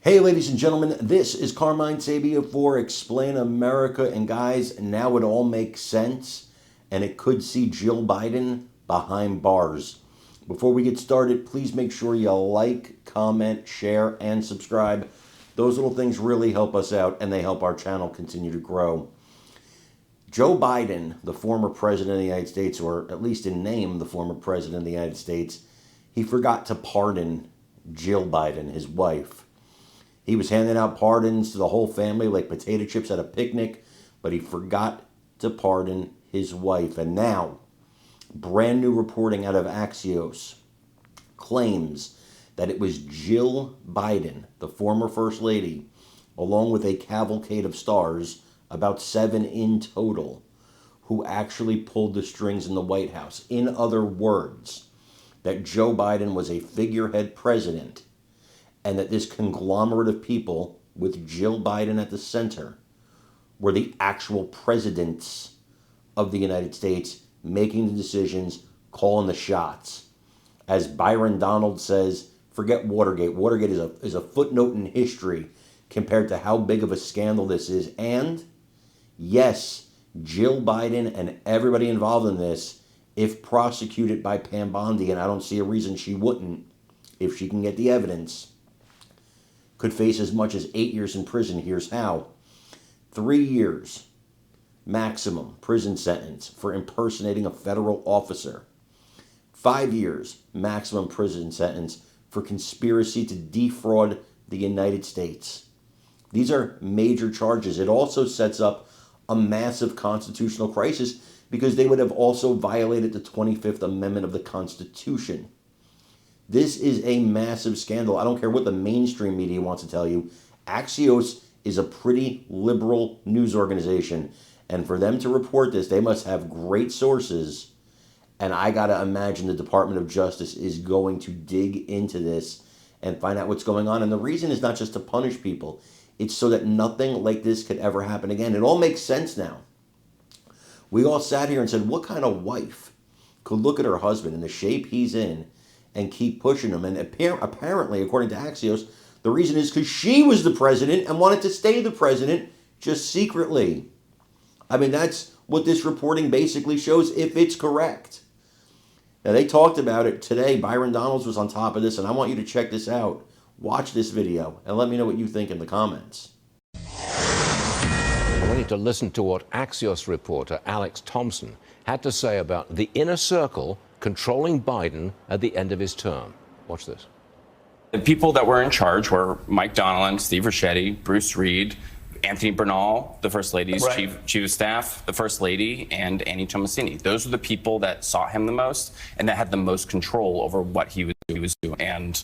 Hey, ladies and gentlemen, this is Carmine Sabia for Explain America. And guys, now it all makes sense, and it could see Jill Biden behind bars. Before we get started, please make sure you like, comment, share, and subscribe. Those little things really help us out, and they help our channel continue to grow. Joe Biden, the former president of the United States, or at least in name, the former president of the United States, he forgot to pardon Jill Biden, his wife. He was handing out pardons to the whole family like potato chips at a picnic, but he forgot to pardon his wife. And now, brand new reporting out of Axios claims that it was Jill Biden, the former First Lady, along with a cavalcade of stars, about 7 in total, who actually pulled the strings in the White House. In other words, that Joe Biden was a figurehead president, and that this conglomerate of people with Jill Biden at the center were the actual presidents of the United States, making the decisions, calling the shots. As Byron Donald says, forget Watergate. Watergate is a footnote in history compared to how big of a scandal this is. And yes, Jill Biden and everybody involved in this, if prosecuted by Pam Bondi, and I don't see a reason she wouldn't if she can get the evidence, could face as much as 8 years in prison. Here's how. 3 years maximum prison sentence for impersonating a federal officer. 5 years maximum prison sentence for conspiracy to defraud the United States. These are major charges. It also sets up a massive constitutional crisis because they would have also violated the 25th Amendment of the Constitution. This is a massive scandal. I don't care what the mainstream media wants to tell you. Axios is a pretty liberal news organization. And for them to report this, they must have great sources. And I got to imagine the Department of Justice is going to dig into this and find out what's going on. And the reason is not just to punish people. It's so that nothing like this could ever happen again. It all makes sense now. We all sat here and said, what kind of wife could look at her husband in the shape he's in and keep pushing him? And apparently, according to Axios, the reason is because she was the president and wanted to stay the president just secretly. I mean, that's what this reporting basically shows, if it's correct. Now, they talked about it today. Byron Donalds was on top of this, and I want you to check this out. Watch this video and let me know what you think in the comments. We need to listen to what Axios reporter Alex Thompson had to say about the inner circle controlling Biden at the end of his term. Watch this. The people that were in charge were Mike Donilon, Steve Ricchetti, Bruce Reed, Anthony Bernal, the First Lady's chief of staff, the First Lady, and Annie Tomasini. Those were the people that saw him the most and that had the most control over what he was doing and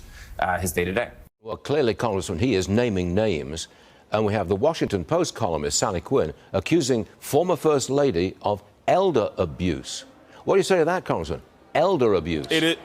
his day-to-day. Well, clearly, Congressman, he is naming names. And we have the Washington Post columnist Sally Quinn accusing former First Lady of elder abuse. What do you say to that, Congressman? Elder abuse. It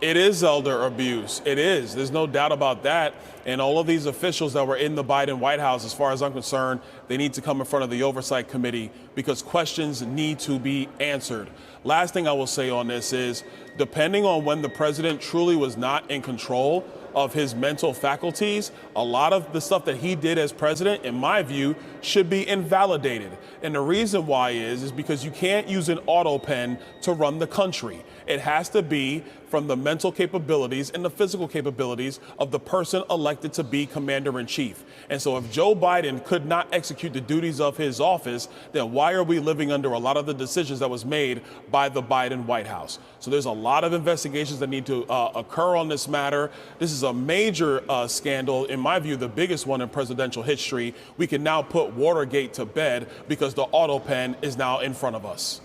is elder abuse. It is. There's no doubt about that. And all of these officials that were in the Biden White House, as far as I'm concerned, they need to come in front of the Oversight Committee because questions need to be answered. Last thing I will say on this is, depending on when the president truly was not in control of his mental faculties, a lot of the stuff that he did as president, in my view, should be invalidated. And the reason why is because you can't use an auto pen to run the country. It has to be from the mental capabilities and the physical capabilities of the person elected to be commander-in-chief. And so if Joe Biden could not execute the duties of his office, then why are we living under a lot of the decisions that was made by the Biden White House? So there's a lot of investigations that need to occur on this matter. This is a major scandal, in my view, the biggest one in presidential history. We can now put Watergate to bed because the auto pen is now in front of us.